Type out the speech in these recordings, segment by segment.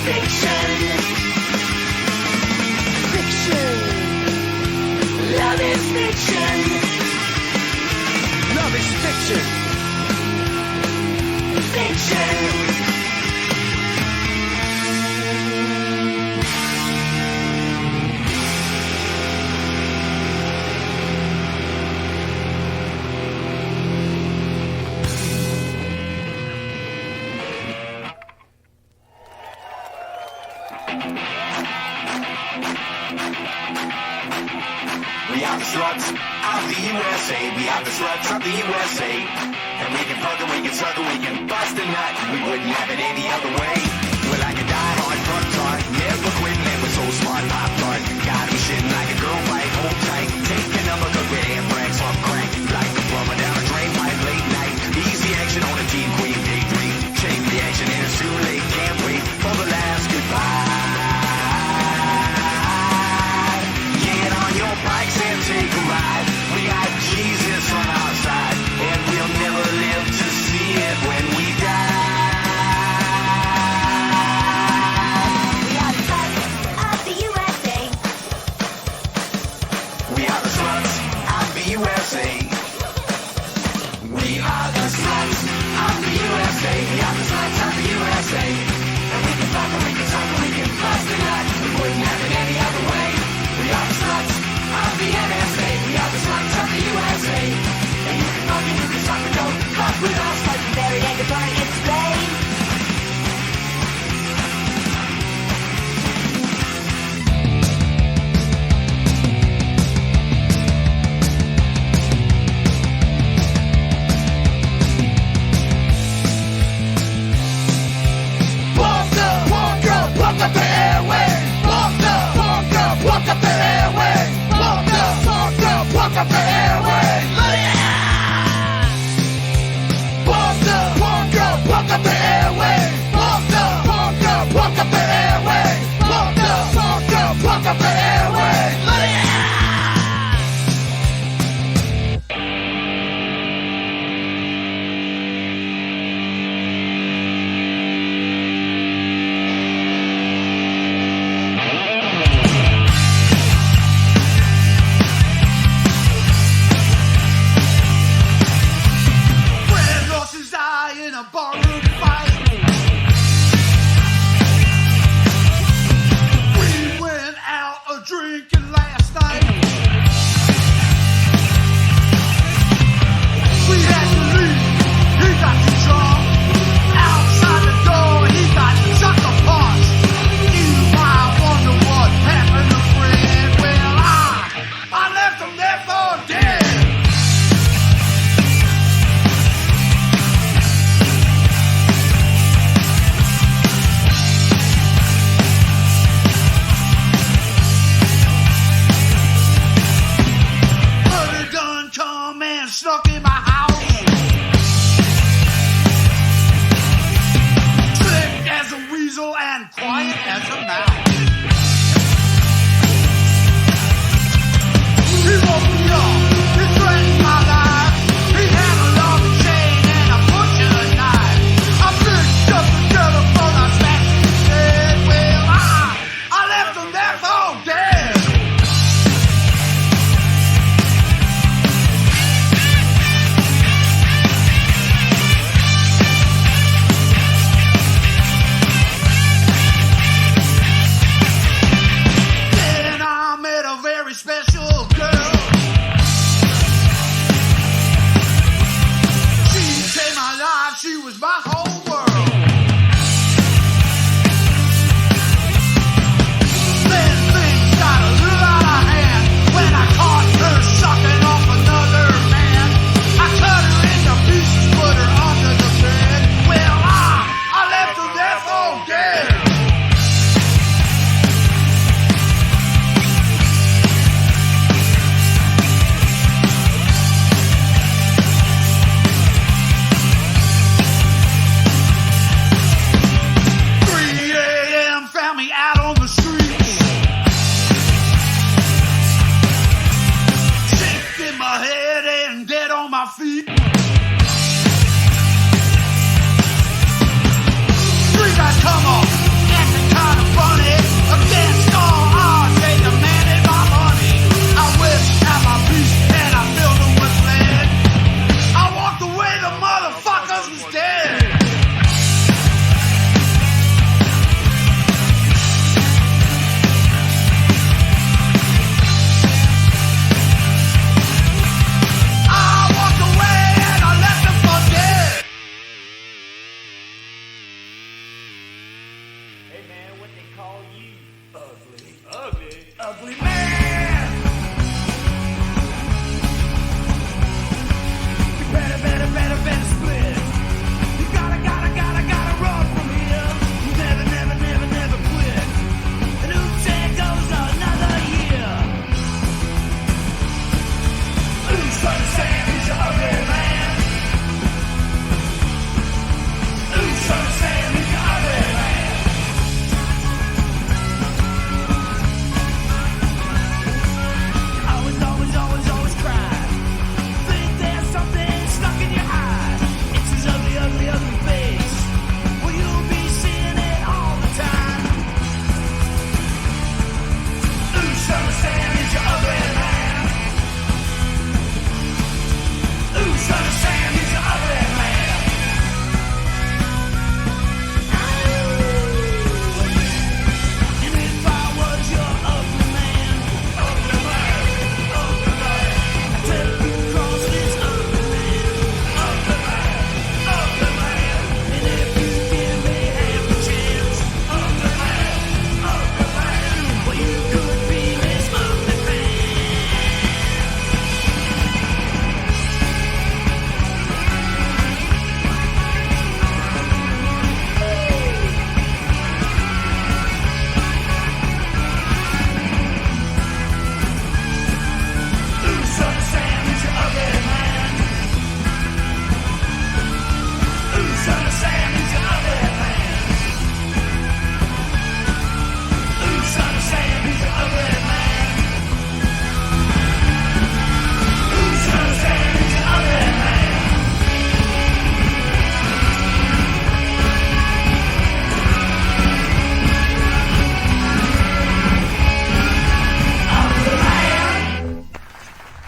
fiction. Fiction. Love is fiction. Love is fiction. Fiction. We are the sluts of the USA. We are the sluts of the USA. And we can fuck and we can suck and we can bust a nut. We wouldn't have it any other way. We're like a die-hard front tart. Never quit, never so smart, pop tart. Got me shitting like a girl fight, hold tight. Take a number, cause we're anthrax on crack. Like a plumber down a drain pipe late night. Easy action on a teen queen daydream. Chain reaction and it's too late. Can't wait for the last goodbye. Bikes and take a ride. We got Jesus on our side, and we'll never live to see it when we die. We are the sluts of the USA. We are the sluts of the USA. We are the sluts of the USA. We are the sluts of the USA. And we can fuck and we can talk and we can bust a nut. We wouldn't have it any other way. We are the sluts of the NSA, we are the sluts of the USA. And you can fuck and you can suck and don't fuck with us. But the very end of burning its flame. Pump up the airwaves. Pump up the airwaves. Pump up the airways. Pump up the airways. Pump up the airways. Pump up the airways. Come on, at the Always cry. Think there's something stuck in your eye. It's his ugly face. Well, you'll be seeing it all the time. Ooh, son of Sam is your ugly man. Ooh, son of Sam is your ugly man. And if I was your ugly man, I'd take you across this ugly man. And if you give me half a chance, well, you could be this ugly man. Ooh, son of Sam is your ugly man. Ooh, son of Sam is your ugly man. Ooh, son of Sam is your ugly man. Ooh, son of Sam is your ugly man.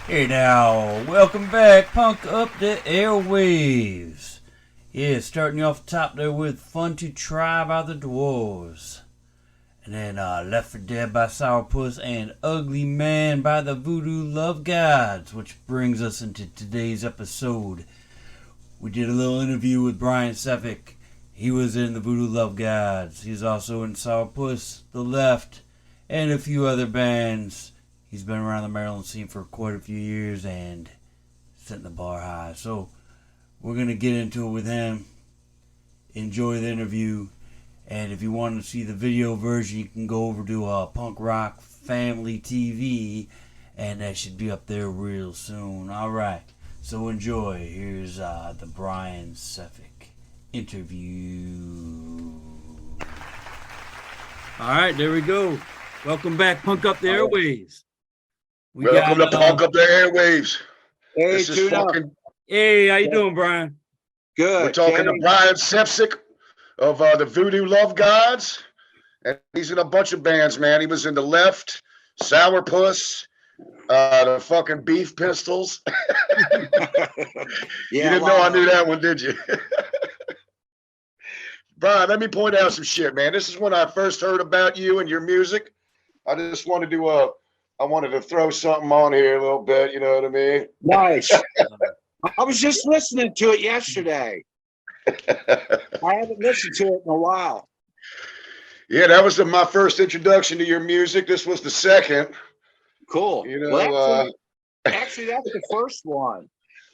Hey now, welcome back, Punk Up the Airwaves. Yeah, starting you off top there with Fun to Try by the Dwarves. And then Left for Dead by Sourpuss and Ugly Man by the Voodoo Love Gods, which brings us into today's episode. We did a little interview with Brian Sefic. He was in the Voodoo Love Gods. He's also in Sourpuss, The Left, and a few other bands. He's been around the Maryland scene for quite a few years and setting the bar high. So we're going to get into it with him. Enjoy the interview. And if you want to see the video version, you can go over to Punk Rock Family TV. And that should be up there real soon. Alright, so enjoy. Here's the Brian Sefic interview. Alright, there we go. Welcome back, Punk Up the Airwaves. Welcome to Punk Up the Airwaves. Hey, This is Tuna. fucking. Hey, how you doing, Brian? Good. We're talking Kenny. to Brian Sefic of the Voodoo Love Gods, and he's in a bunch of bands, man. He was in the Left, Sourpuss, the fucking Beef Pistols. You didn't know I knew that one, did you? Brian, let me point out some shit, man. This is when I first heard about you and your music. I just wanted to I wanted to throw something on here a little bit, you know what I mean? Nice. I was just listening to it yesterday. I haven't listened to it in a while. Yeah, that was my first introduction to your music. This was the second. Cool. You know, Well, actually, that's the first one.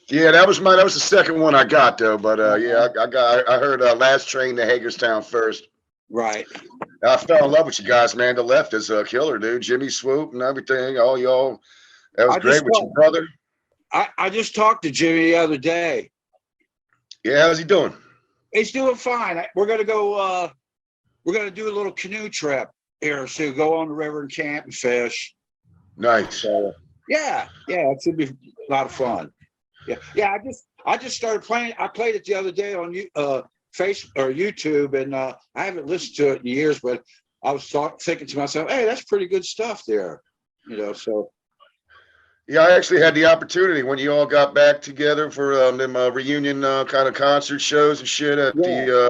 Yeah, that was the second one I got though. But yeah, I heard Last Train to Hagerstown first. Right. I fell in love with you guys, man. The Left is a killer, dude. Jimmy Swoop and everything. All y'all. That was great with your brother. I just talked to Jimmy the other day. Yeah, how's he doing? He's doing fine. We're gonna go. We're gonna do a little canoe trip here, so go on the river and camp and fish. Nice. So yeah, it should be a lot of fun. Yeah. I just started playing. I played it the other day on YouTube, and I haven't listened to it in years, but I was thinking to myself, hey, that's pretty good stuff there, you know. So yeah, I actually had the opportunity when you all got back together for them reunion kind of concert shows and shit at the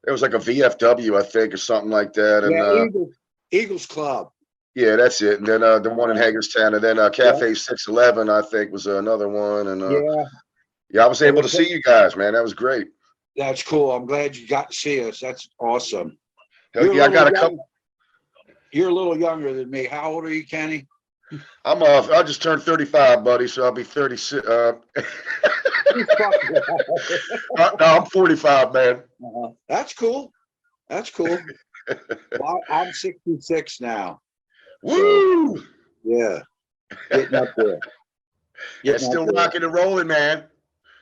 it was like a VFW, I think, or something like that. And Eagles Club. Yeah, that's it. And then the one in Hagerstown, and then Cafe 611, I think, was another one. And I was able to see you guys, man. That was great. That's cool. I'm glad you got to see us. That's awesome. Yeah, I got a couple. You're a little younger than me. How old are you, Kenny? I just turned 35, buddy, so I'll be 36. No, I'm 45, man. That's cool. That's cool. Well, I'm 66 now. Woo! So, yeah, getting up there. Yeah, still rocking and rolling, man.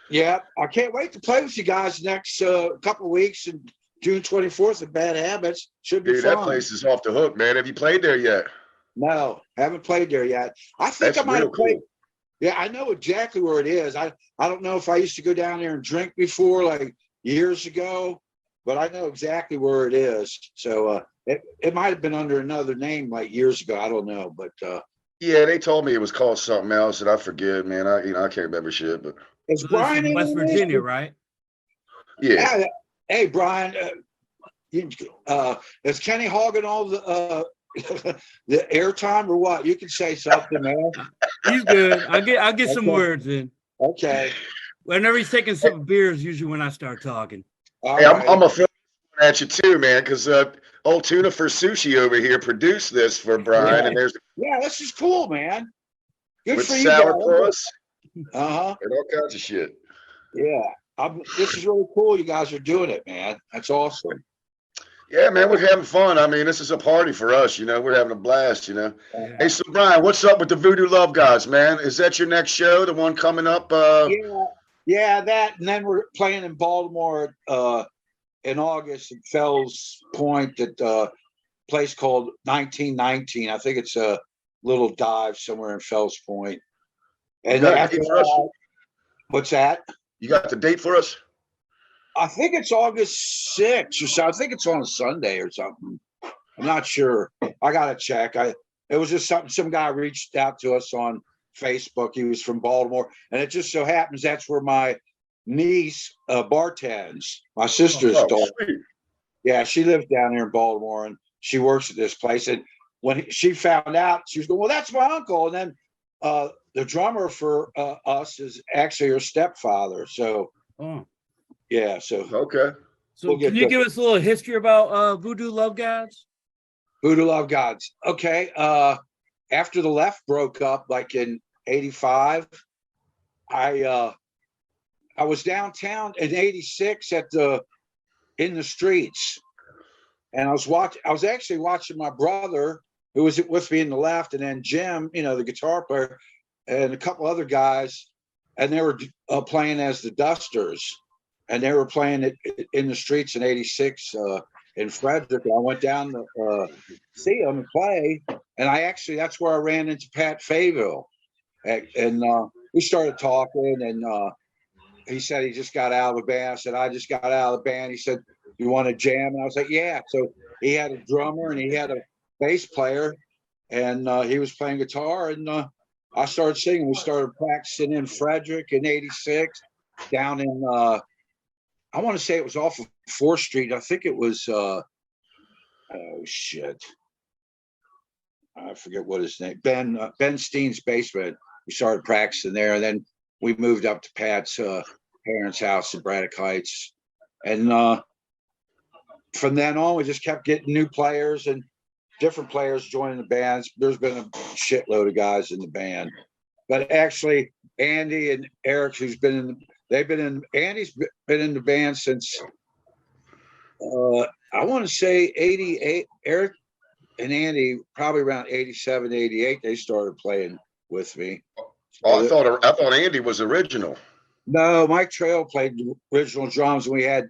Yeah, I can't wait to play with you guys next couple of weeks. And June 24th at Bad Habits should be Dude, fun. that place is off the hook, man. Have you played there yet? No, haven't played there yet. I think That's I might real have played. cool. Yeah, I know exactly where it is. I don't know if I used to go down there and drink before, like years ago, but I know exactly where it is. So it might have been under another name like years ago. I don't know, but Yeah, they told me it was called something else, and I forget, man. I can't remember shit, but is So this Brian is in West this? Virginia, right? yeah. Hey, Brian, is Kenny hogging all the the airtime or what? You can say something, man. He's good. I'll get some Okay. words in. Okay. Whenever he's taking some beers, usually when I start talking. All Hey, right. I'm a film at you too, man, because old Tuna for Sushi over here produced this for Brian, and there's Yeah, this is cool, man. Good with for you guys. Sourpuss Uh-huh. and all kinds of shit. Yeah. This is really cool. You guys are doing it, man. That's awesome. Yeah, man, we're having fun. I mean, this is a party for us, you know. We're having a blast, you know. Hey, so Brian, what's up with the Voodoo Love Gods, man? Is that your next show, the one coming up? Yeah, that, and then we're playing in Baltimore in August at Fells Point at a place called 1919. I think it's a little dive somewhere in Fells Point. And got a after date for us? what's that? You got the date for us? I think it's August 6th or so. I think it's on a Sunday or something. I'm not sure. I gotta check. It was just something. Some guy reached out to us on Facebook. He was from Baltimore, and it just so happens that's where my niece bartends. My sister's daughter. Sweet. Yeah, she lives down here in Baltimore, and she works at this place. And when she found out, she was going, "Well, that's my uncle." And then the drummer for us is actually her stepfather. So Oh. yeah, so Okay. So We'll get can you to- give us a little history about Voodoo Love Gods? Voodoo Love Gods. Okay. After the left broke up, like in '85, I was downtown in '86 in the streets, and I was actually watching my brother, who was with me in the left, and then Jim, the guitar player, and a couple other guys, and they were playing as the Dusters, and they were playing it in the streets in '86 in Frederick. I went down to see them play, and that's where I ran into Pat Fayville, and we started talking, and he said he just got out of the band. I said, I just got out of the band. He said, you want to jam? And I was like, yeah. So he had a drummer and he had a bass player, and he was playing guitar, and I started singing. We started practicing in Frederick in '86, down in I want to say it was off of 4th Street. I think it was oh shit, I forget what his name. Ben Steen's basement. We started practicing there, and then we moved up to Pat's parents' house in Braddock Heights, and from then on, we just kept getting new players and different players joining the bands. There's been a shitload of guys in the band, but actually, Andy and Eric, Andy's been in the band since I want to say '88. Eric and Andy probably around '87, '88. They started playing with me. Oh, I thought Andy was original. No, Mike Trail played the original drums, and we had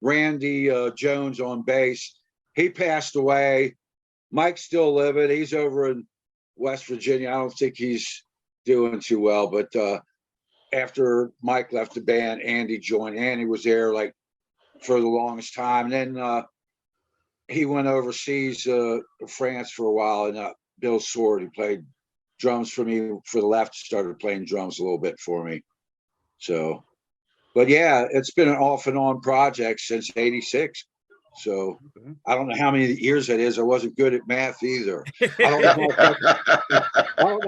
Randy Jones on bass. He passed away. Mike's still living. He's over in West Virginia. I don't think he's doing too well, but after Mike left the band, Andy joined. Andy was there like for the longest time. And then he went overseas to France for a while, and Bill Sword, who played drums for me for the left, started playing drums a little bit for me. So, but yeah, it's been an off and on project since '86. So I don't know how many years that is. I wasn't good at math either. I don't know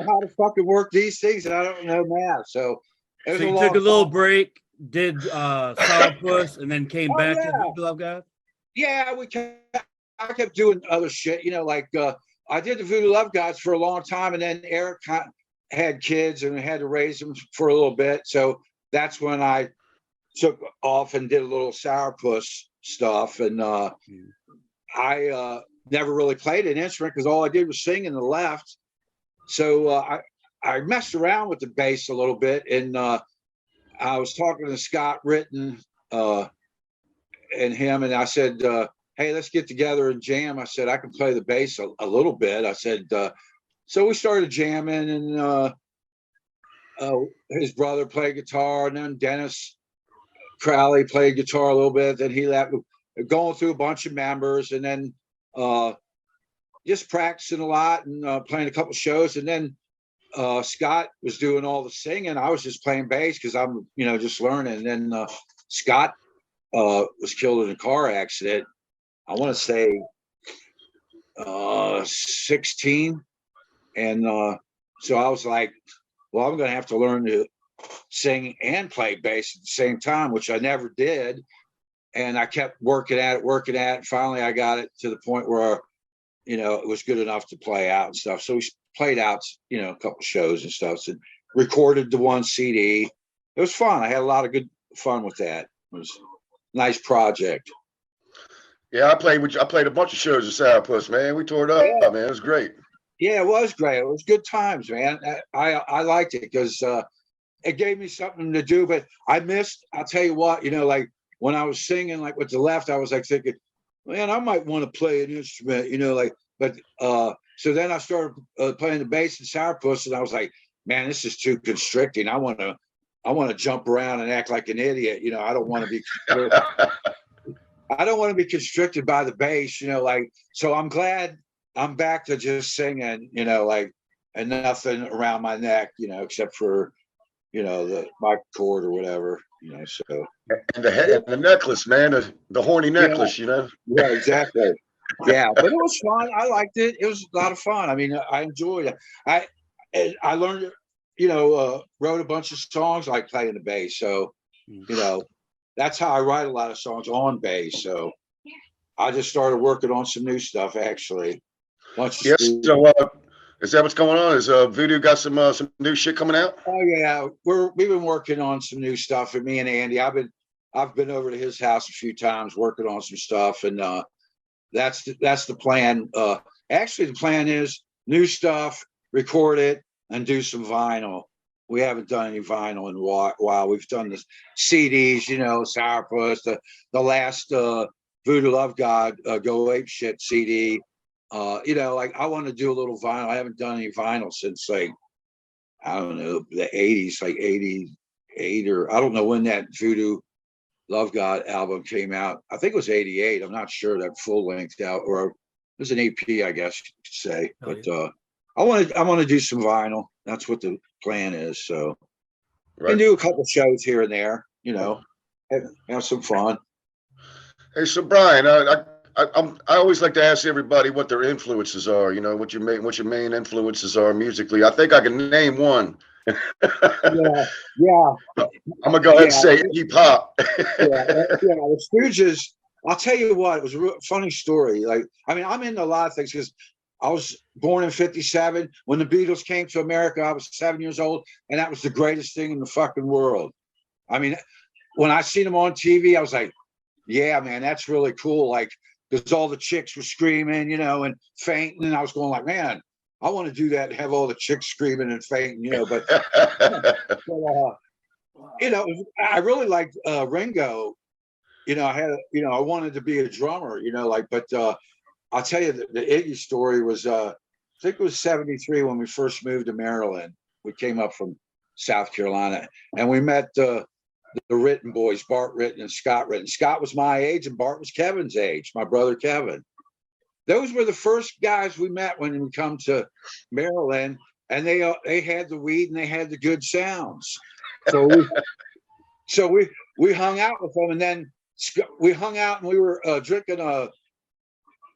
how to fucking work these things, and I don't know math. So it was So you long took a little time. break, did Sourpuss, and then came Oh, back to yeah. Voodoo Love Gods? Yeah, I kept doing other shit, like I did the Voodoo Love Gods for a long time, and then Eric had kids and had to raise them for a little bit. So that's when I took off and did a little Sourpuss stuff. And I never really played an instrument because all I did was sing in the left. So I messed around with the bass a little bit, and I was talking to Scott Ritten and him, and I said, hey, let's get together and jam. I said, I can play the bass a little bit. I said, so we started jamming, and his brother played guitar, and then Dennis Crowley played guitar a little bit. Then he left, going through a bunch of members, and then just practicing a lot and playing a couple shows. And then Scott was doing all the singing. I was just playing bass because I'm, just learning. And then Scott was killed in a car accident. I want to say 16. And so I was like, well, I'm going to have to learn to sing and play bass at the same time, which I never did. And I kept working at it. And finally I got it to the point where, it was good enough to play out and stuff. So we played out, a couple shows and stuff, and recorded the one CD. It was fun. I had a lot of good fun with that. It was a nice project. Yeah, I played a bunch of shows with Sourpuss, man. We tore it up, man. It was great. Yeah, it was great. It was good times, man. I liked it because it gave me something to do. But I'll tell you what, like when I was singing, like with the left, I was like thinking, man, I might want to play an instrument, but so then I started playing the bass in Sourpuss, and I was like, man, this is too constricting. I want to jump around and act like an idiot. I don't want to be I don't want to be constricted by the bass, so I'm glad I'm back to just singing, and nothing around my neck, except for, my cord or whatever, so. And the necklace, man, the horny necklace, Yeah, exactly. Yeah, but it was fun. I liked it. It was a lot of fun. I mean, I enjoyed it. I learned, wrote a bunch of songs like playing the bass. So, that's how I write a lot of songs on bass. So I just started working on some new stuff, actually. Yes. So is that what's going on? Is Voodoo got some new shit coming out? Oh yeah, we've been working on some new stuff. And me and Andy, I've been over to his house a few times working on some stuff, and that's the plan. Actually, the plan is new stuff, record it, and do some vinyl. We haven't done any vinyl in a while. We've done the CDs, Sourpuss, the last Voodoo Love God Go Ape Shit CD. Like I want to do a little vinyl. I haven't done any vinyl since like, I don't know, the 80s, like 88, or I don't know when that Voodoo Love God album came out. I think it was 88. I'm not sure, that full length out, or it was an EP, I guess you could say. But I want to do some vinyl. That's what the plan is. So and do a couple shows here and there, have some fun. Hey, so Brian, I always like to ask everybody what their influences are. What your main influences are musically. I think I can name one. Yeah. I'm gonna go ahead and say hip hop. The Stooges. I'll tell you what, it was a real funny story. Like, I mean, I'm into a lot of things because I was born in '57. When the Beatles came to America, I was 7 years old, and that was the greatest thing in the fucking world. I mean, when I seen them on TV, I was like, yeah, man, that's really cool. Like, because all the chicks were screaming, and fainting, and I was going like, man, I want to do that and have all the chicks screaming and fainting, but I really liked Ringo. I wanted to be a drummer, but I'll tell you the Iggy story was, I think it was 73 when we first moved to Maryland. We came up from South Carolina, and we met the Ritten boys, Bart Ritten and Scott Ritten. Scott was my age and Bart was Kevin's age, my brother Kevin. Those were the first guys we met when we come to Maryland, and they had the weed and they had the good sounds. So we hung out with them, and then we hung out and we were drinking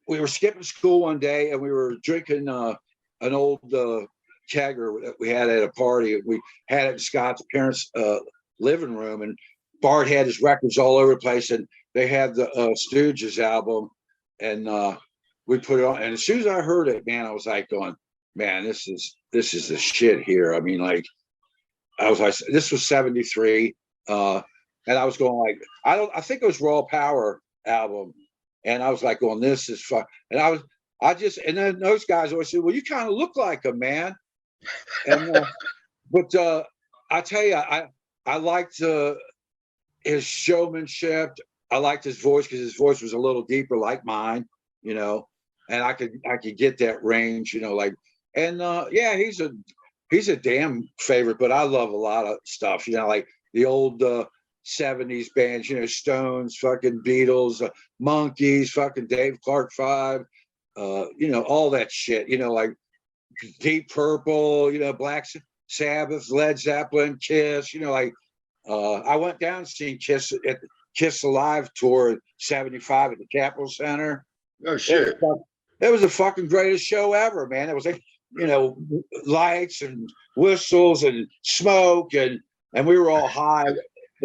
we were skipping school one day, and we were drinking an old kegger that we had at a party. We had it in Scott's parents' living room, and Bart had his records all over the place, and they had the Stooges album, and we put it on. And as soon as I heard it, man, I was like going, man, this is the shit here. I mean, like, I was like, this was 73. And I was going like, I think it was Raw Power album. And I was like, going, this is fun. And and then those guys always said, well, you kind of look like him, man. And but I tell you, I liked his showmanship. I liked his voice because his voice was a little deeper, like mine, you know, and I could get that range, you know, like, and yeah, he's a damn favorite. But I love a lot of stuff, you know, like the old 70s bands, you know, Stones, fucking Beatles, Monkeys, fucking Dave Clark Five, you know, all that shit, you know, like Deep Purple, you know, Black Sabbath, Led Zeppelin, Kiss, you know, like I went down and seen Kiss at the Kiss Alive tour '75 at the Capitol Center. Oh shit. It was the fucking greatest show ever, man. It was like, you know, lights and whistles and smoke and we were all high.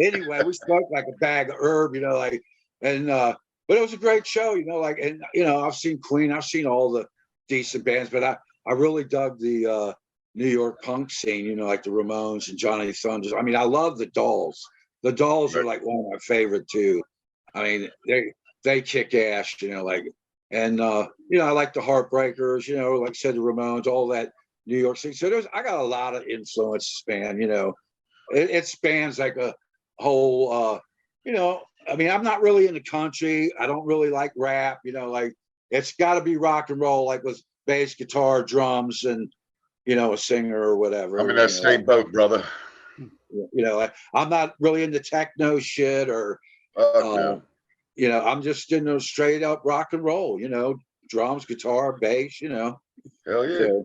Anyway, we smoked like a bag of herb, you know, like, and but it was a great show, you know, like, and you know, I've seen Queen, I've seen all the decent bands, but I really dug the New York punk scene, you know, like the Ramones and Johnny Thunders. I mean, I love the Dolls. The Dolls are like one of my favorite too. I mean, they kick ass, you know, like, and you know, I like the Heartbreakers, you know, like I said, the Ramones, all that New York City. So I got a lot of influence span, you know. It spans like a whole you know, I mean, I'm not really into country. I don't really like rap, you know, like it's gotta be rock and roll, like with bass, guitar, drums, and you know, a singer or whatever. I'm in that same boat, brother. You know, I'm not really into techno shit or No. you know, I'm just into straight up rock and roll, you know, drums, guitar, bass, you know. Hell yeah.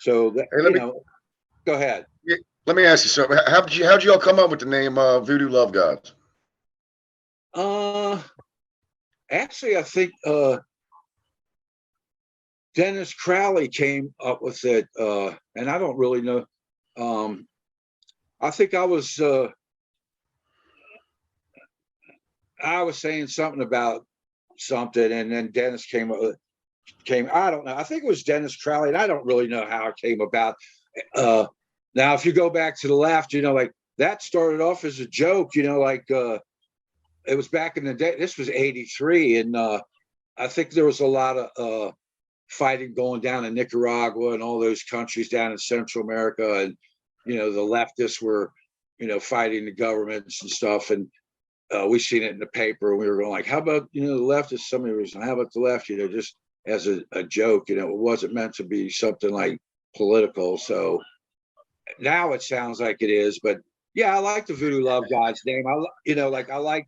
So that, Hey, let you me know, go ahead. let me ask you something. How'd you all come up with the name Voodoo Love Gods? Actually, I think Dennis Crowley came up with it, and I don't really know. I think I was saying something about something, and then Dennis came up with I don't know. I think it was Dennis Crowley, and I don't really know how it came about. Now, if you go back to the left, you know, like that started off as a joke, you know, like it was back in the day. This was '83, and I think there was a lot of fighting going down in Nicaragua and all those countries down in Central America, and you know, the leftists were, you know, fighting the governments and stuff, and we seen it in the paper, and we were going like, how about, you know, the leftists? Somebody was, how about the left? You know, just as a joke, you know, it wasn't meant to be something like political. So now it sounds like it is, but yeah, I like the Voodoo Love Gods name. You know, like I like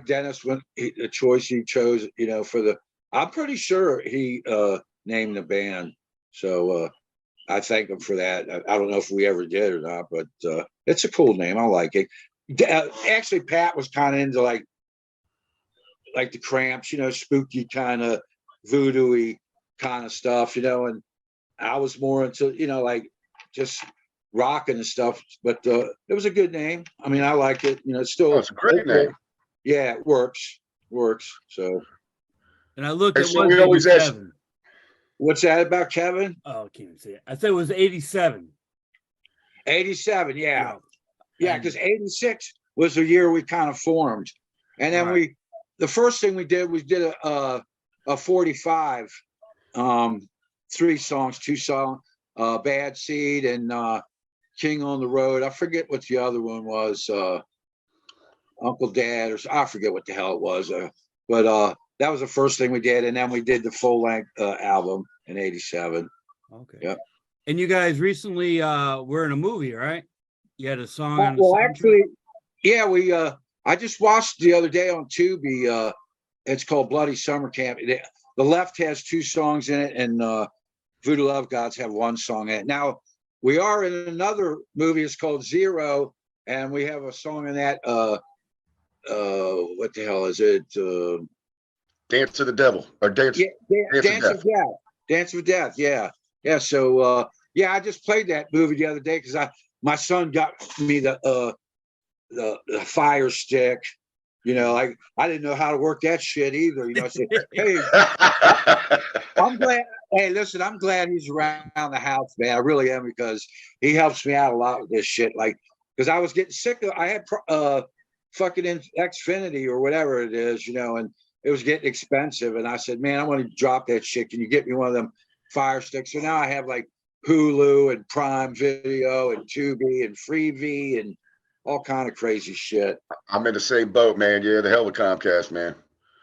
Dennis when the choice he chose, you know, for the, I'm pretty sure he named the band. So I thank him for that. I don't know if we ever did or not, but it's a cool name. I like it. Actually, Pat was kind of into like the Cramps, you know, spooky kind of voodoo-y kind of stuff, you know, and I was more into, you know, like just rocking and stuff. But it was a good name. I mean, I like it. You know, it's still It's a great name. Yeah, it works. So. And I looked Hey, at so one we always ask- 87. What's that about, Kevin? Oh, I can't even see it. I said it was 87. 87, yeah. Yeah, And- because 86 was the year we kind of formed. And then Right. the first thing we did a 45, 3 songs, 2 songs, Bad Seed and King on the Road. I forget what the other one was, Uncle Dad, or I forget what the hell it was. But that was the first thing we did. And then we did the full length album in 87. Okay. Yep. And you guys recently were in a movie, right? You had a song on the Well, soundtrack? actually, yeah, we I just watched the other day on Tubi. It's called Bloody Summer Camp. The Left has 2 songs in it, and Voodoo Love Gods have 1 song in it. Now we are in another movie. It's called Zero, and we have a song in that. What the hell is it? Dance to the Devil or Dance. Yeah, Dance of Death. Dance of Death. Yeah, yeah. So yeah, I just played that movie the other day because my son got me the Fire Stick. You know, I didn't know how to work that shit either. You know, I said, hey, I'm glad. Hey, listen, I'm glad he's around the house, man. I really am, because he helps me out a lot with this shit. Like, because I was getting sick of. I had fucking Xfinity or whatever it is, you know, and it was getting expensive. And I said, man, I want to drop that shit. Can you get me one of them Fire Sticks? So now I have like Hulu and Prime Video and Tubi and Freevee and all kind of crazy shit. I'm in the same boat, man. Yeah, the hell with Comcast, man.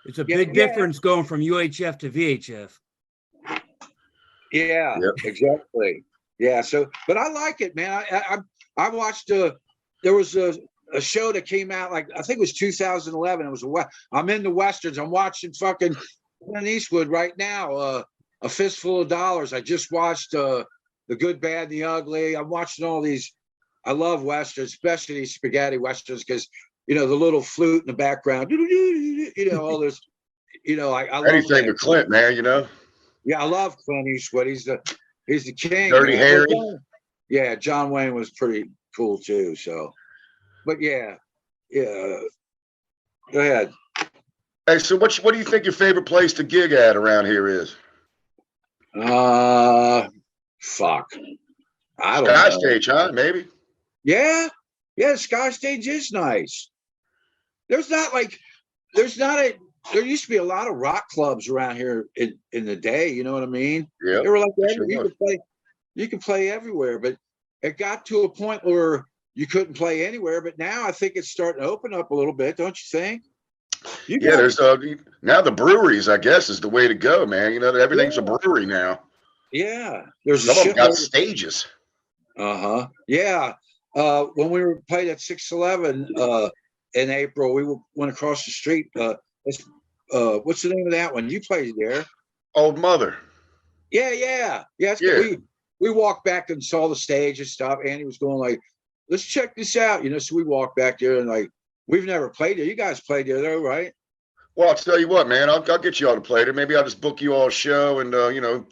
It's a Yeah, big yeah. difference going from UHF to VHF. Yeah, Yep. exactly. Yeah. So, but I like it, man. I watched. There was a show that came out like I think it was 2011. It was I'm into westerns. I'm watching fucking Clint Eastwood right now. A Fistful of Dollars. I just watched The Good, Bad, and the Ugly. I'm watching all these. I love westerns, especially these spaghetti westerns, because the little flute in the background. All this. I love Anything that. with Clint, man. Yeah, I love Clint Eastwood. He's the king. Dirty man. Harry. Yeah, John Wayne was pretty cool too. So, but yeah. Go ahead. Hey, so what do you think your favorite place to gig at around here is? Fuck. I don't Sky know. Stage, huh? Maybe. Yeah, the Sky Stage is nice. There used to be a lot of rock clubs around here in the day. You know what I mean? Yeah. They were like sure was. you could play everywhere, but it got to a point where you couldn't play anywhere. But now I think it's starting to open up a little bit, don't you think? Yeah, there's now the breweries, I guess, is the way to go, man. Everything's a brewery now. Yeah, there's Some a of them got shitload. stages. Yeah. When we were played at 611 in April, we went across the street. What's the name of that one? You played there. Old Mother. Yeah. Yeah. We walked back and saw the stage and stuff. Andy was going like, let's check this out. So we walked back there and like, we've never played there. You guys played there though, right? Well, I'll tell you what, man. I'll get you all to play there. Maybe I'll just book you all a show and,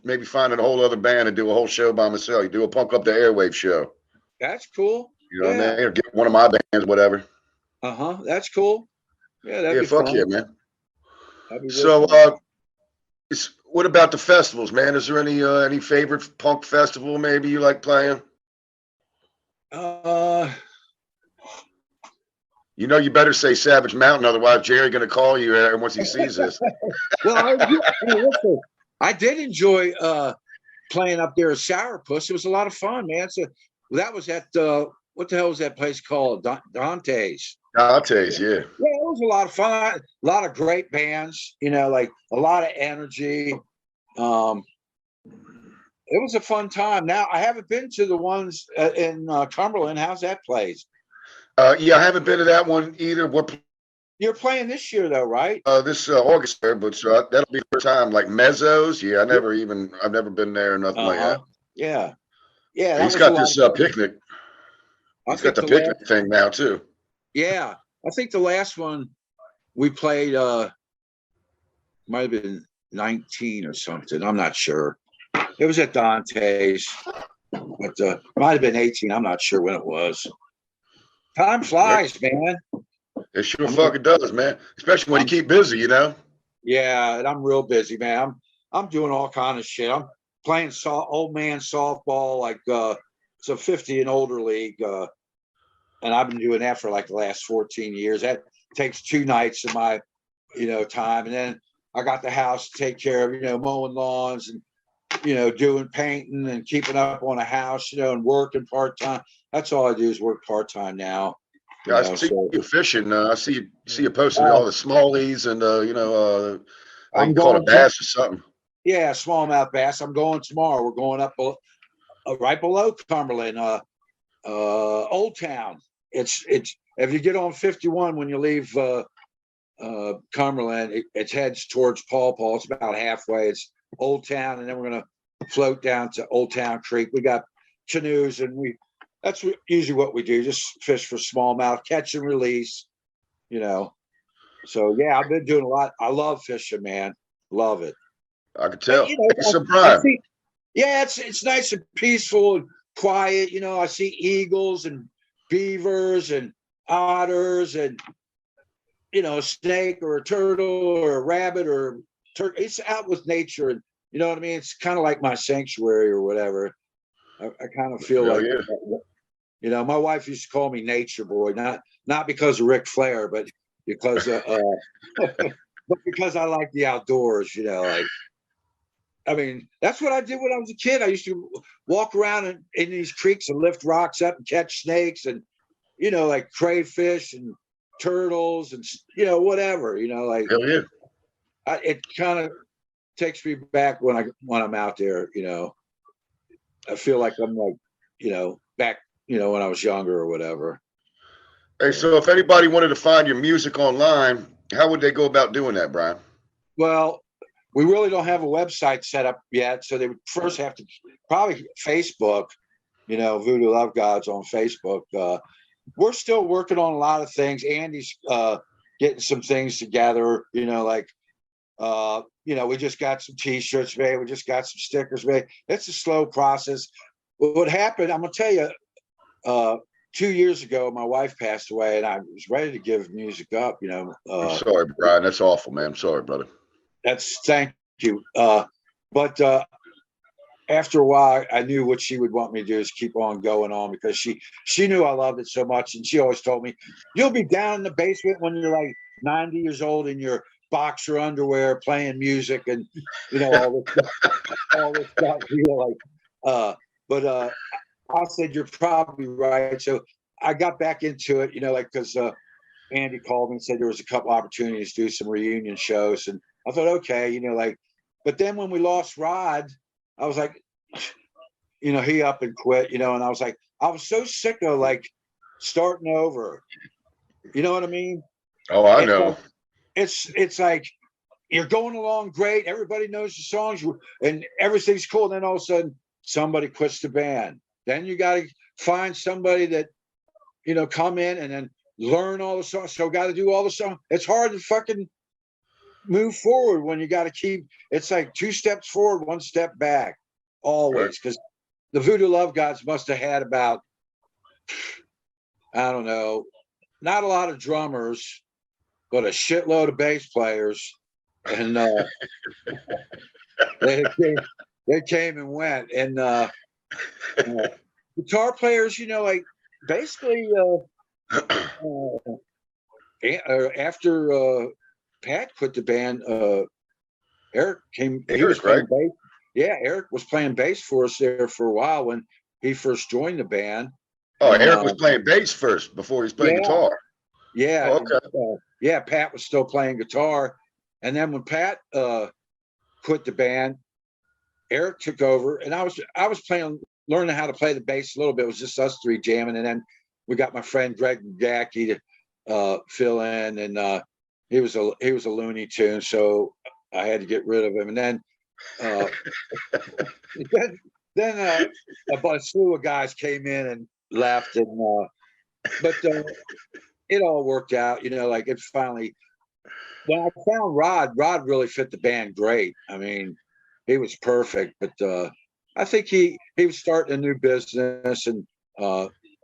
maybe find a whole other band and do a whole show by myself. You do a Punk Up the Airwaves show. That's cool. You know what I mean? Or get one of my bands, whatever. That's cool. Yeah, that'd be fuck fun. yeah, man. That'd be real So, fun. what about the festivals, man? Is there any favorite punk festival maybe you like playing? You better say Savage Mountain, otherwise Jerry's gonna call you once he sees this. Well, I did enjoy playing up there at Sourpuss. It was a lot of fun, man. So that was at what the hell was that place called? Dante's. Dante's, yeah. Yeah, it was a lot of fun. A lot of great bands, like a lot of energy. It was a fun time. Now I haven't been to the ones in Cumberland. How's that place? Yeah, I haven't been to that one either. You're playing this year though, right? This August there, but that'll be the first time. Like Mezzo's, yeah. I've never been there or nothing like that. Yeah. He's got this picnic. He's got the picnic thing now too. Yeah, I think the last one we played might have been 19 or something. I'm not sure. It was at Dante's, but might have been 18. I'm not sure when it was. Time flies, man. It sure fucking does, man. Especially when you keep busy, Yeah, and I'm real busy, man. I'm doing all kind of shit. I'm playing old man softball, like it's a 50 and older league, and I've been doing that for like the last 14 years. That takes 2 nights of my, time, and then I got the house to take care of, mowing lawns and doing painting and keeping up on a house, and working part time. That's all I do is work part time now. Yeah, I see you fishing. I see you posting all the smallies and you call it a bass or something. Yeah, smallmouth bass. I'm going tomorrow. We're going up right below Cumberland, Old Town. It's if you get on 51 when you leave Cumberland, it heads towards Paw Paw. It's about halfway. It's Old Town, and then we're gonna float down to Old Town Creek. We got canoes, and that's usually what we do. Just fish for smallmouth, catch and release. So yeah, I've been doing a lot. I love fishing, man. Love it. I can tell. It's some pride. It's nice and peaceful and quiet. I see eagles and beavers and otters and a snake or a turtle or a rabbit or turkey. It's out with nature, and you know what I mean. It's kind of like my sanctuary or whatever. I kind of feel like, my wife used to call me Nature Boy, not because of Ric Flair, but because but because I like the outdoors. I mean, that's what I did when I was a kid. I used to walk around in these creeks and lift rocks up and catch snakes and, like crayfish and turtles and, whatever, like Hell yeah. it kind of takes me back when I'm out there, I feel like I'm like, back, when I was younger or whatever. Hey, so if anybody wanted to find your music online, how would they go about doing that, Brian? Well, we really don't have a website set up yet, so they would first have to probably Facebook, Voodoo Love Gods on Facebook. We're still working on a lot of things. Andy's getting some things together, like we just got some t-shirts made, we just got some stickers made. It's a slow process. What happened, I'm gonna tell you, 2 years ago, my wife passed away, and I was ready to give music up. I'm sorry, Brian. That's awful, man. I'm sorry, brother. Thank you. But after a while, I knew what she would want me to do is keep on going on, because she knew I loved it so much, and she always told me, "You'll be down in the basement when you're like 90 years old in your boxer underwear playing music and all this stuff." But I said, "You're probably right." So I got back into it, because Andy called me and said there was a couple opportunities to do some reunion shows, and I thought, okay, but then when we lost Rod, I was like, he up and quit, and I was like, I was so sick of like starting over. You know what I mean? Oh, I know. It's like you're going along great. Everybody knows the songs and everything's cool. And then all of a sudden somebody quits the band. Then you got to find somebody that, come in and then learn all the songs. So got to do all the songs. It's hard to fucking move forward when you got to keep, it's like 2 steps forward, 1 step back always. Because the Voodoo Love Gods must have had about, I don't know, not a lot of drummers, but a shitload of bass players. And they came and went. And guitar players, like basically after Pat quit the band, Eric came. He was playing bass. Yeah, Eric was playing bass for us there for a while when he first joined the band. Oh, Eric was playing bass first before he was playing guitar. Yeah. Oh, okay. Yeah, Pat was still playing guitar. And then when Pat quit the band, Eric took over, and I was learning how to play the bass a little bit. It was just us 3 jamming, and then we got my friend Greg Gacky to fill in, and he was a Looney Tune, so I had to get rid of him. And then then a slew of guys came in and left, and but it all worked out. Like it finally. When I found Rod really fit the band great. I mean, he was perfect, but I think he was starting a new business, and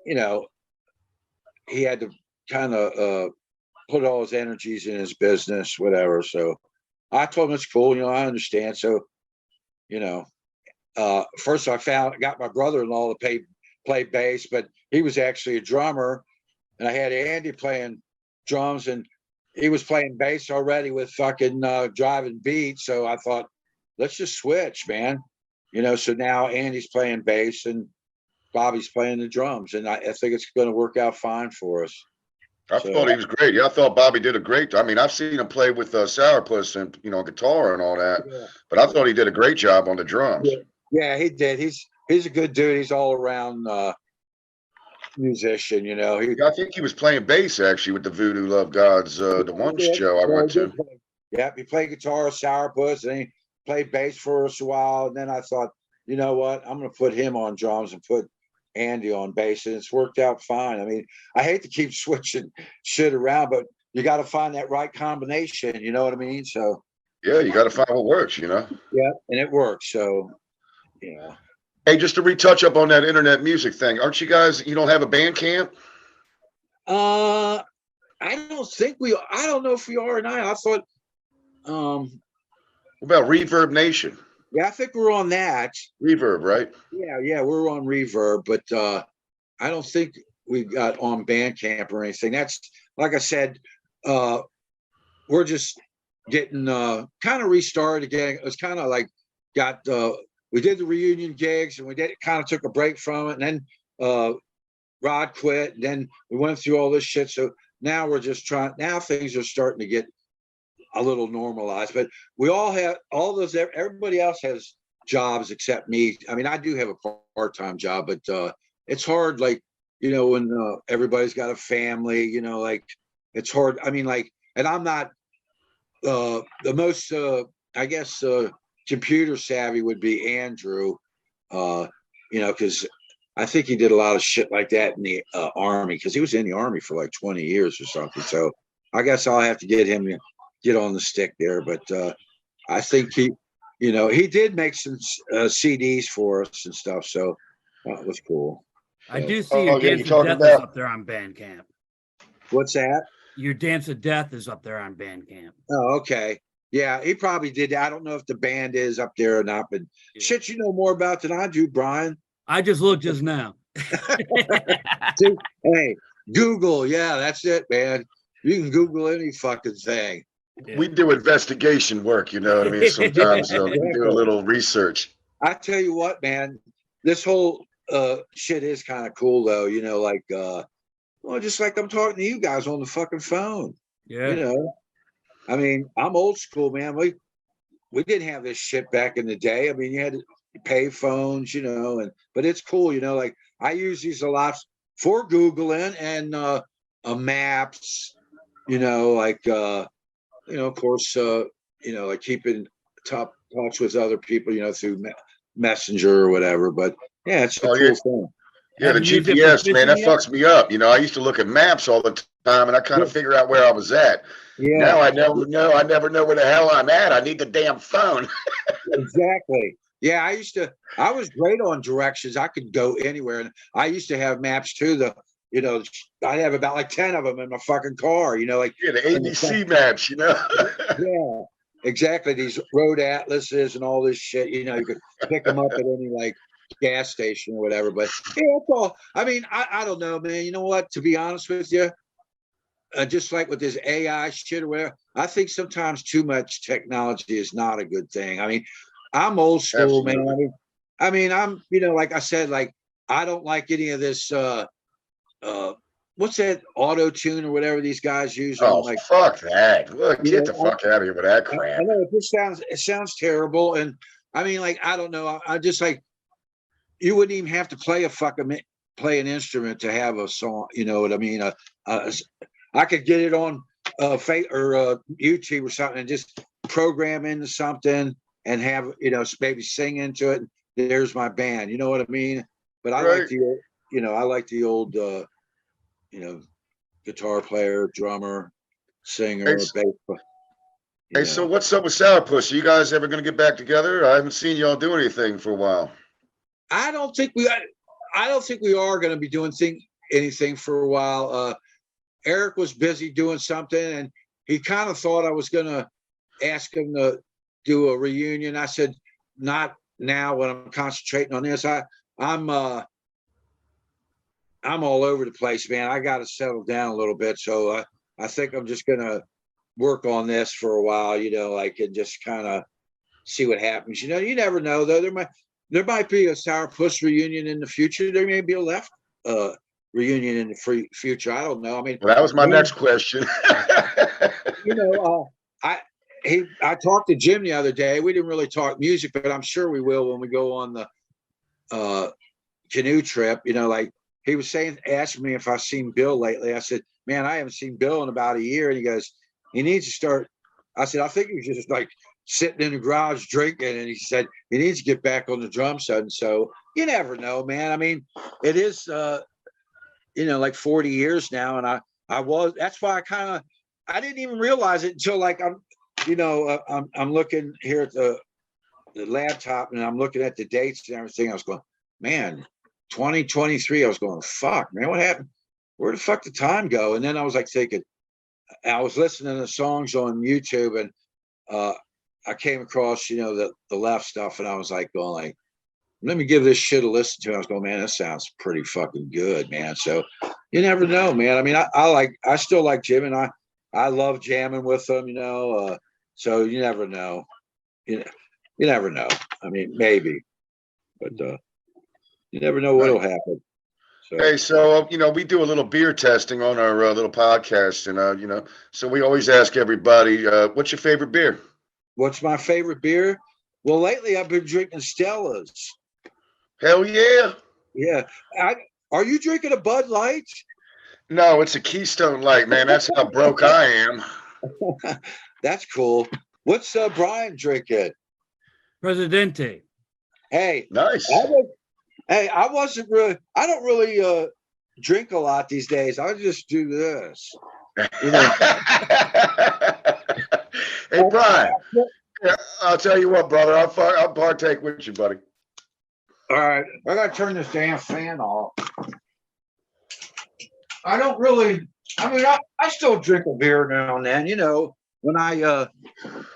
he had to kind of put all his energies in his business, whatever. So I told him it's cool, I understand. So, first I got my brother-in-law to play bass, but he was actually a drummer, and I had Andy playing drums, and he was playing bass already with fucking driving beats. So I thought, let's just switch, man. So now Andy's playing bass and Bobby's playing the drums, and I think it's going to work out fine for us. I thought he was great. Yeah, I thought Bobby did a great. I mean, I've seen him play with Sourpuss and guitar and all that, but I thought he did a great job on the drums. Yeah, he did. He's a good dude. He's all around musician. I think he was playing bass actually with the Voodoo Love Gods, the one show I went to. Yeah, he played guitar, Sourpuss, and he played bass for us a while. And then I thought, you know what? I'm going to put him on drums and put Andy on bass, and it's worked out fine. I mean, I hate to keep switching shit around, but you got to find that right combination. You know what I mean? So yeah, you got to find what works. Yeah, and it works. So Hey, just to retouch up on that internet music thing, aren't you guys? You don't have a band camp? I don't think I don't know if we are or not. I thought. What about Reverb Nation? Yeah, I think we're on that. Reverb, right? Yeah, we're on Reverb, but I don't think we got on Bandcamp or anything. That's like I said, we're just getting kind of restarted again. It was kind of like got we did the reunion gigs, and we did kind of took a break from it, and then Rod quit, and then we went through all this shit. So now we're just trying. Now things are starting to get a little normalized, but we all have all those. Everybody else has jobs except me. I mean, I do have a part-time job, but it's hard. Like, you know, when everybody's got a family, you know, like it's hard. I mean, like, and I'm not the most. I guess computer savvy would be Andrew. You know, because I think he did a lot of shit like that in the Army, because he was in the Army for like 20 years or something. So I guess I'll have to get him to get on the stick there. But I think he, you know, he did make some CDs for us and stuff. So that was cool. I do see Oh, your yeah, Dance you're of talking Death is about- up there on Bandcamp. What's that? Your Dance of Death is up there on Bandcamp. Oh, okay. Yeah, he probably did. I don't know if the band is up there or not, but Yeah. shit, you know more about than I do, Brian. I just looked just now. See, hey, Google. Yeah, that's it, man. You can Google any fucking thing. We do investigation work, you know what I mean? Sometimes we do a little research. I tell you what, man, this whole shit is kind of cool though. You know, like well, just like I'm talking to you guys on the fucking phone. Yeah. You know, I mean, I'm old school, man. We didn't have this shit back in the day. I mean, you had to pay phones, you know, but it's cool, you know, like I use these a lot for Googling and maps, you know, like you know, of course, you know, like keeping touch with other people, you know, through Messenger or whatever. But yeah, it's a Oh, cool yeah. thing. Yeah, Have the you used it for GPS, man, that fishing yet? fucks me up. You know, I used to look at maps all the time, and I kind of figure out where I was at. Yeah, Now I never know. I never know where the hell I'm at. I need the damn phone. exactly. Yeah, I was great on directions. I could go anywhere, and I used to have maps too. You know, I have about like 10 of them in my fucking car. You know, like Yeah, the ABC maps, you know. yeah, exactly. These road atlases and all this shit. You know, you could pick them up at any like gas station or whatever. But yeah, that's all. I mean, I don't know, man. You know what? To be honest with you, just like with this AI shit or whatever, I think sometimes too much technology is not a good thing. I mean, I'm old school, man. Absolutely. I mean, I'm, you know, like I said, like I don't like any of this. What's that auto tune or whatever these guys use? Oh, On, like, fuck that. Look, you get the know, fuck out of here with that I crap. know it sounds terrible, and I mean, like I don't know. I just like you wouldn't even have to play an instrument to have a song. You know what I mean? I could get it on YouTube or something and just program into something and have, you know, maybe sing into it. There's my band. You know what I mean? But I like Right. I like the old, you know, guitar player, drummer, singer, Hey, bass. Hey, so what's up with Sourpuss? Are you guys ever going to get back together? I haven't seen y'all do anything for a while. I don't think we are going to be doing anything for a while. Eric was busy doing something, and he kind of thought I was going to ask him to do a reunion. I said, not now when I'm concentrating on this. I'm all over the place, man. I got to settle down a little bit. So I think I'm just going to work on this for a while, you know, like, and just kind of see what happens. You know, you never know though. There might be a Sourpuss reunion in the future. There may be a Left reunion in the future. I don't know. I mean, Well, that was my next question. you know, I talked to Jim the other day. We didn't really talk music, but I'm sure we will when we go on the canoe trip. You know, like he was asking me if I've seen Bill lately. I said, man, I haven't seen Bill in about a year. And he goes, he needs to start. I said, I think he's just like sitting in the garage drinking. And he said, he needs to get back on the drum set. And so you never know, man. I mean, it is, you know, like 40 years now. And that's why I didn't even realize it until like I'm looking here at the laptop and I'm looking at the dates and everything. I was going, man, 2023. I was going, fuck, man, what happened? Where the fuck did time go? And then I was like thinking, I was listening to songs on YouTube and I came across, you know, the Left stuff, and I was like going like, let me give this shit a listen to. I was going, man, that sounds pretty fucking good, man. So you never know, man. I mean, I still like Jim, and I love jamming with them, you know. So you never know. You know, You never know. I mean, maybe, but you never know what'll happen. So Hey, so we do a little beer testing on our little podcast, and so we always ask everybody, what's your favorite beer? what's my favorite beer? Well, lately I've been drinking Stella's. Hell yeah! Yeah. Are you drinking a Bud Light? No, it's a Keystone Light, man. That's how broke I am. That's cool. What's Brian drinking? Presidente. Hey, Nice. I wasn't really. I don't really drink a lot these days. I just do this. You know. Hey, Brian. I'll tell you what, brother. I'll partake with you, buddy. All right, I gotta turn this damn fan off. I don't really. I mean, I still drink a beer now and then. You know, when I go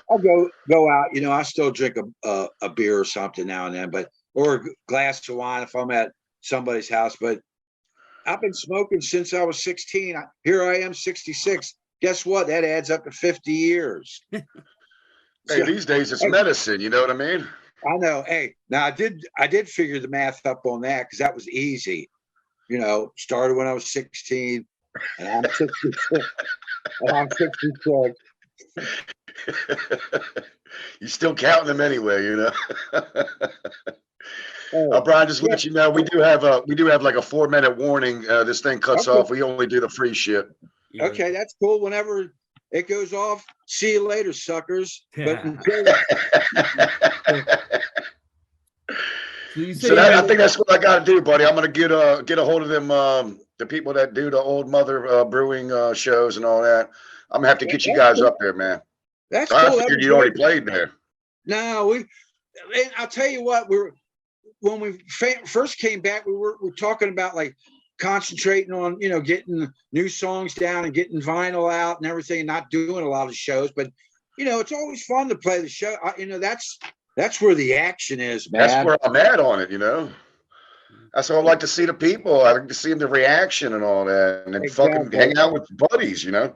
out, you know, I still drink a beer or something now and then, but or a glass of wine if I'm at somebody's house. But I've been smoking since I was 16. Here I am, 66. Guess what? That adds up to 50 years. Hey, these days it's medicine. You know what I mean? I know. Hey, now I did figure the math up on that because that was easy. You know, started when I was 16, and I'm 66. And I'm 66. You're still counting them anyway, you know. Brian, just let you know, we do have like a 4-minute warning. This thing cuts off. We only do the free shit. Okay, that's cool. Whenever it goes off, see you later, suckers. Yeah. But until So I think that's what I got to do, buddy. I'm gonna get a hold of them, the people that do the old mother brewing shows and all that. I'm gonna have to get you guys up there, man. that's I cool. figured you already played there. No, I'll tell you what. When we first came back, we're talking about like concentrating on, you know, getting new songs down and getting vinyl out and everything, and not doing a lot of shows. But you know, it's always fun to play the show. You know, that's where the action is, man. That's where I'm at on it, you know. That's what I like to see the people. I like to see the reaction and all that, and then fucking hang out with buddies, you know.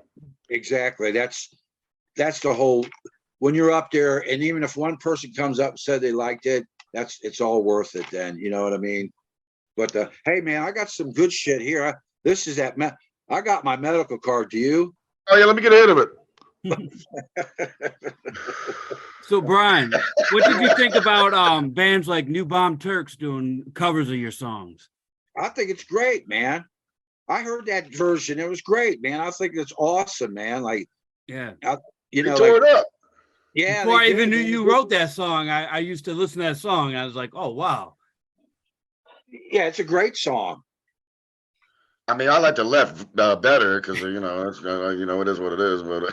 Exactly. That's the whole. When you're up there, and even if one person comes up and said they liked it, it's all worth it. Then you know what I mean. But hey, man, I got some good shit here. This is that. I got my medical card. Do you? Oh yeah, let me get ahead of it. So Brian, what did you think about bands like New Bomb Turks doing covers of your songs? I think it's great, man. I heard that version. It was great, man. I think it's awesome, man. Like, Yeah. you They know, tore like, it up. yeah. Before I they even did, knew man. you wrote that song, I used to listen to that song. I was like, oh wow. Yeah, it's a great song. I mean, I like the left better because you know, it's, it is what it is. But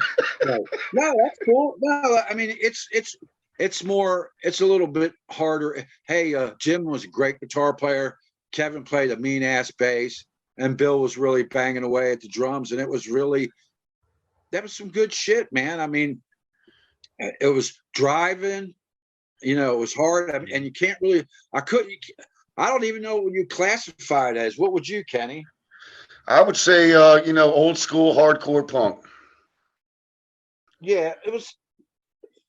No, that's cool. No, I mean it's more. It's a little bit harder. Hey, Jim was a great guitar player. Kevin played a mean ass bass, and Bill was really banging away at the drums, and that was some good shit, man. I mean, it was driving. You know, it was hard, and you can't really. I don't even know what you classify it as. What would you, Kenny? I would say, old school hardcore punk. Yeah, it was.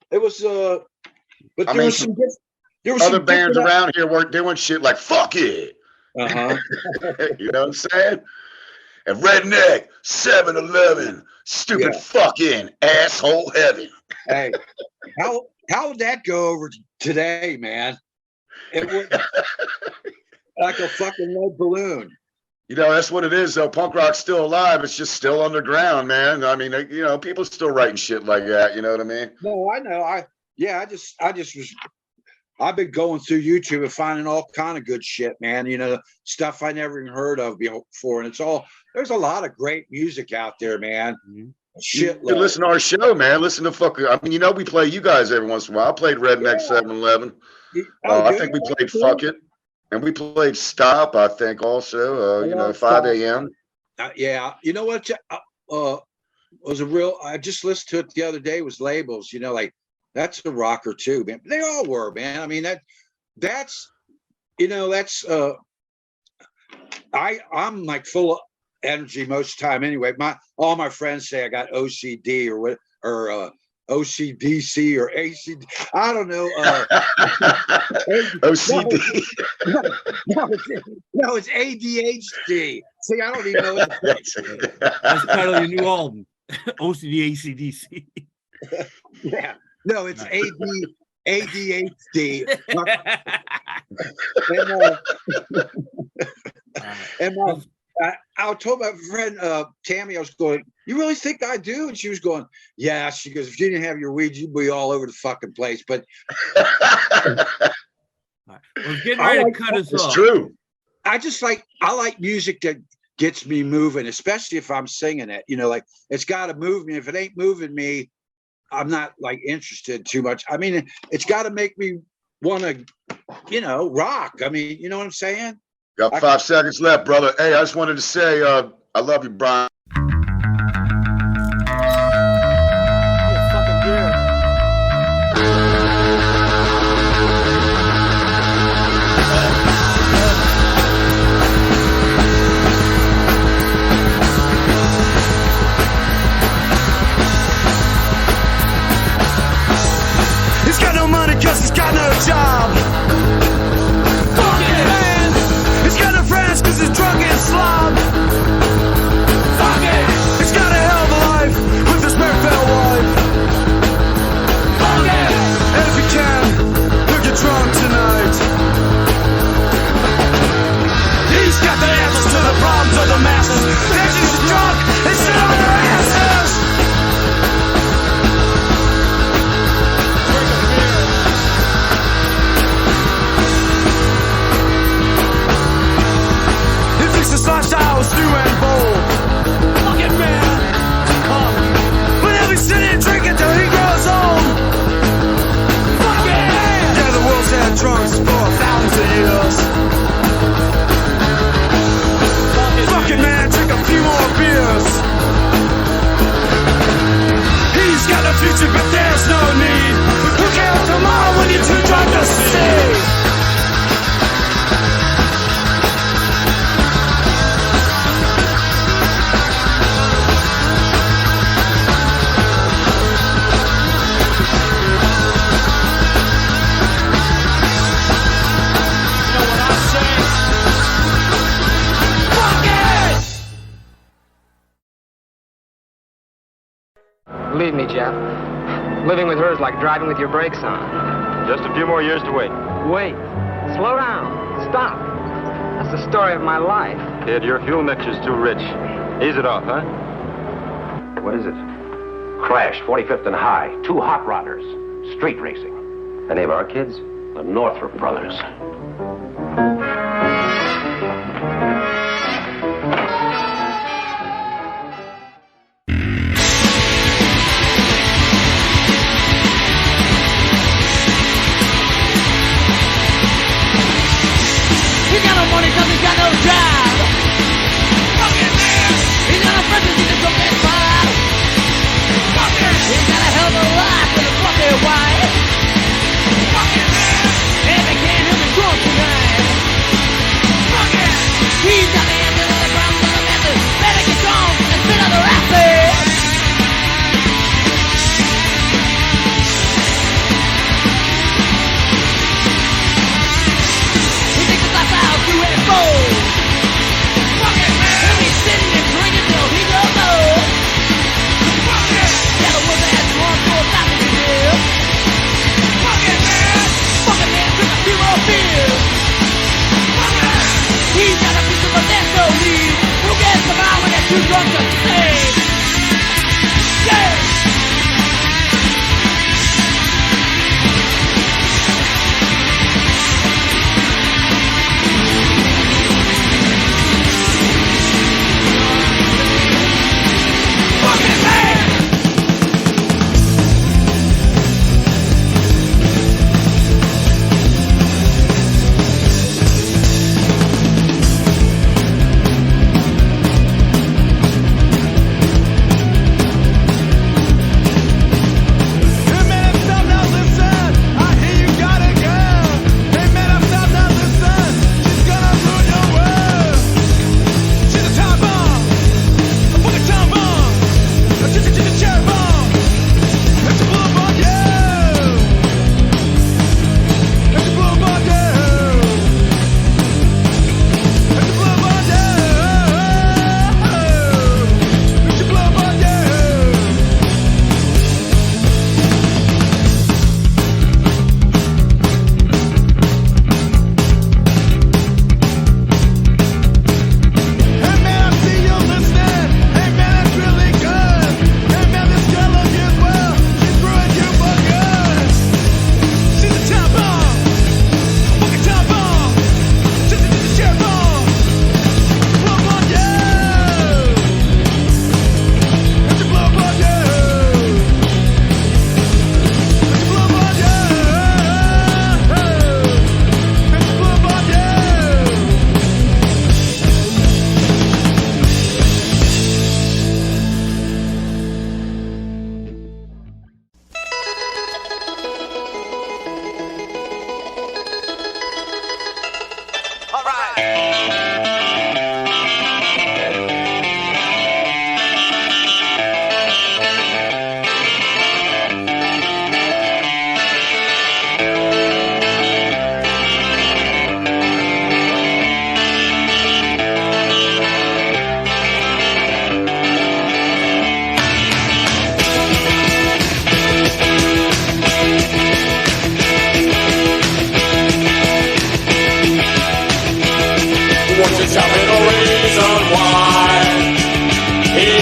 But I there mean, was some. There was Other some bands around here weren't doing shit like "fuck it." Uh-huh. You know what I'm saying? And Redneck, 7-Eleven, stupid Yeah. fucking asshole heaven. Hey, how would that go over today, man? It would like a fucking lead balloon. You know, that's what it is, though. Punk rock's still alive. It's just still underground, man. I mean, people still writing shit like that. You know what I mean? No, I know. I've been going through YouTube and finding all kind of good shit, man. You know, stuff I never even heard of before. And there's a lot of great music out there, man. Mhm. Shit. You listen to our show, man. Listen to I mean, we play you guys every once in a while. I played Redneck 7-Eleven. I think we played Fuck It. And we played Stop, I think, also, 5 a.m. Yeah. You know what? Was a real, I just listened to it the other day, was Labels, you know, like that's a rocker too, man. They all were, man. I mean, I'm like full of energy most of the time anyway. All my friends say I got OCD or OCDC or ACD. I don't know. OCD. No, it's ADHD. See, I don't even know what That's the title of your new album. OCD ACDC. Yeah. No, it's ADHD. I told my friend Tammy, I was going, you really think I do? And she was going, yeah. She goes, if you didn't have your weed, you'd be all over the fucking place. But Well, getting ready to cut us It's off. true. I like music that gets me moving, especially if I'm singing it. You know, like it's got to move me. If it ain't moving me, I'm not like interested too much. I mean, it's got to make me want to, rock. I mean, you know what I'm saying? Got 5 seconds left, brother. Hey, I just wanted to say I love you, Brian. He's got no money cause he's got no job. Fucking man. He's got no friends cause he's drunk and slob. Fucking. He's got a hell of a life with his fair wife. Fucking. And if you can, he'll get drunk tonight. He's got the answers to the problems of the masses. They're just drunk and sit on their asses. This lifestyle is new and bold. Fucking man. But he'll be sitting drinking till he grows old. Fucking. Yeah, the world's had drunks for 1,000 years. Fucking man, drink a few more beers. He's got no future, but there's no need. Who cares tomorrow when you're too drunk to see? Believe me, Jeff, living with her is like driving with your brakes on. Just a few more years to wait. Wait. Slow down. Stop. That's the story of my life. Kid, your fuel mixture's too rich. Ease it off, huh? What is it? Crash, 45th and High. 2 hot rodders. Street racing. Any of our kids? The Northrop brothers. He got no money cause he got no job. Fucking man. He's got no friends cause he's a drunk and slob. Fucking. He's got a hell of a life with a fucking wife. Fucking man. If he can't, he'll be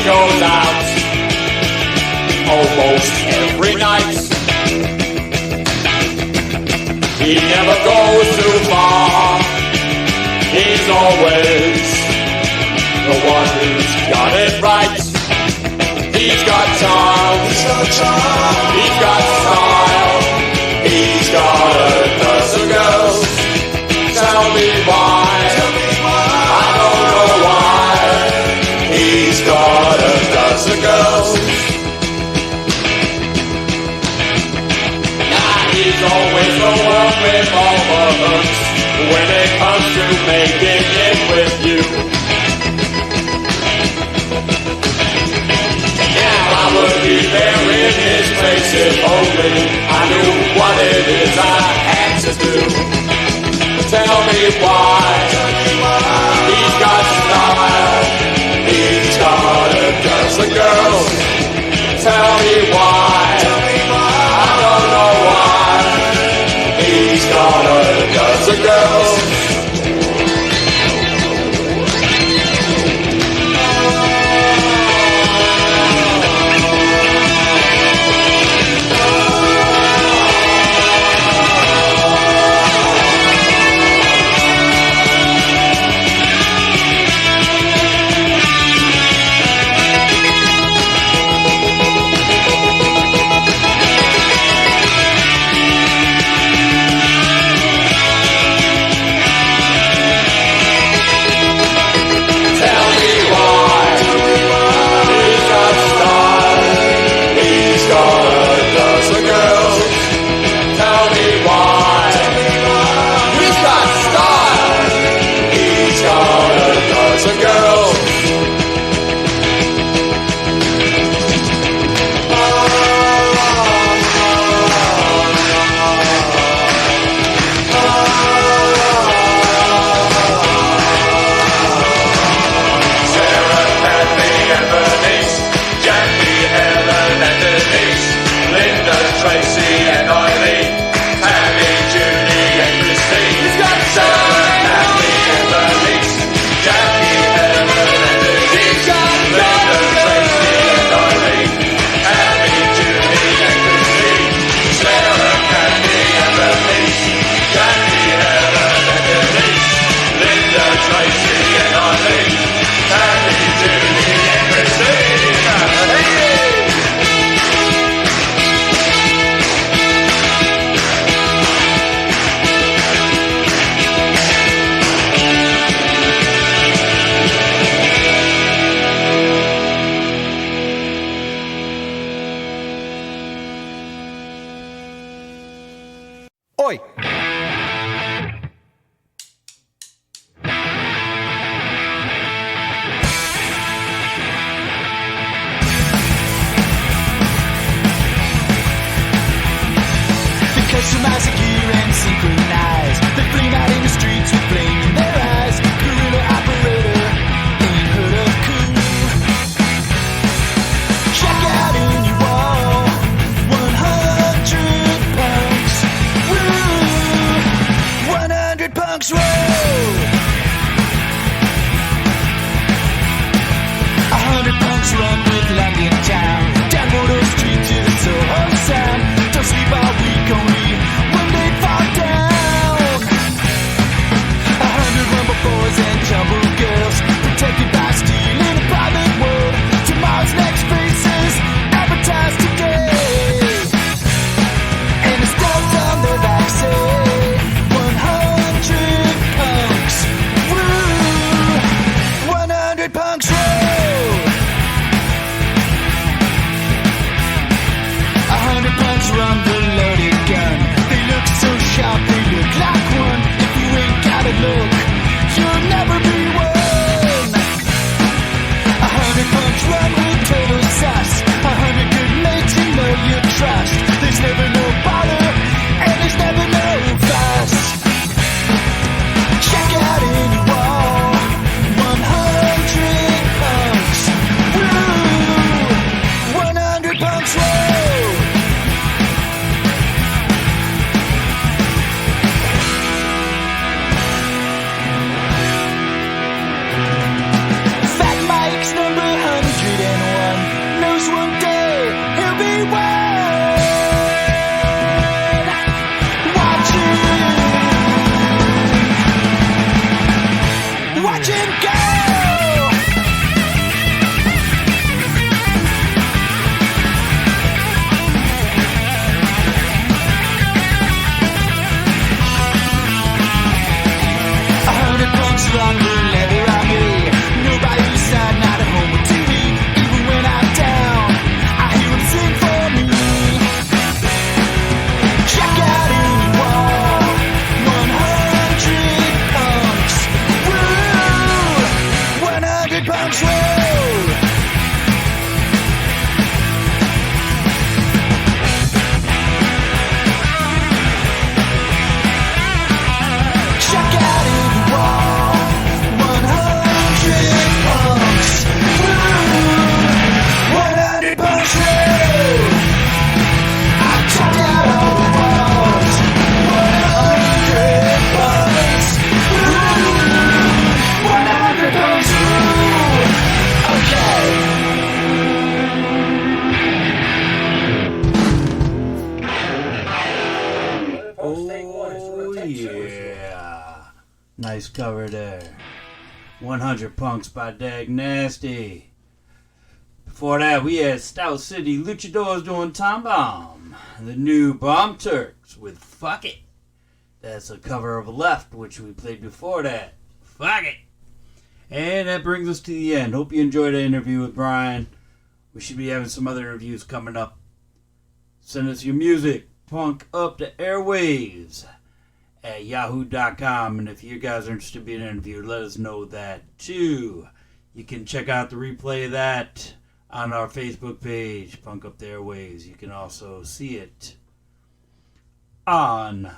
goes out almost every night. He never goes too far. He's always the one who's got it right. He's got charm. He's got style. He's got a dozen girls. Tell me why. I don't know why. He's got a dozen girls. He's always the one with all the hooks when it comes to making it with you. Yeah, I would be there in his place if only I knew what it is I had to do. Tell me why. He's got style. He's got a dozen girls. Tell me why. I don't know why. He's got a dozen girls. Oi! Customize the gear and synchronize. They flame out in the streets with flame in their eyes. Guerrilla operator, ain't heard of cool. Check out in your wall, 100 punks. Woo! 100 punks roll. 100 punks run with London town. Down Voodoo Street to the Soho sound. Don't sleep all week, only when they fall down. 100 rumble boys and jumble girls, protected by steel in a private world. Tomorrow's next faces, advertised today. And it's built on their backs, say 100 punks. Woo! 100 punks roll. Nice cover there. 100 Punks by Dag Nasty. Before that, we had Stout City Luchadores doing Time Bomb. The new Bomb Turks with Fuck It. That's a cover of Left, which we played before that. Fuck it. And that brings us to the end. Hope you enjoyed the interview with Brian. We should be having some other interviews coming up. Send us your music. Punk up the airwaves at yahoo.com. And if you guys are interested in being interviewed, let us know that too. You can check out the replay of that on our Facebook page, Punk Up the Airwaves. You can also see it on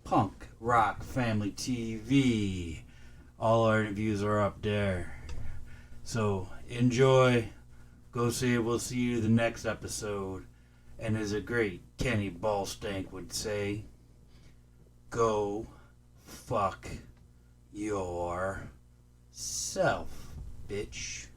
Punk Rock Family TV. All our interviews are up there. So enjoy. Go see it. We'll see you the next episode. And as a great Kenny Ballstank would say, go fuck yourself, bitch.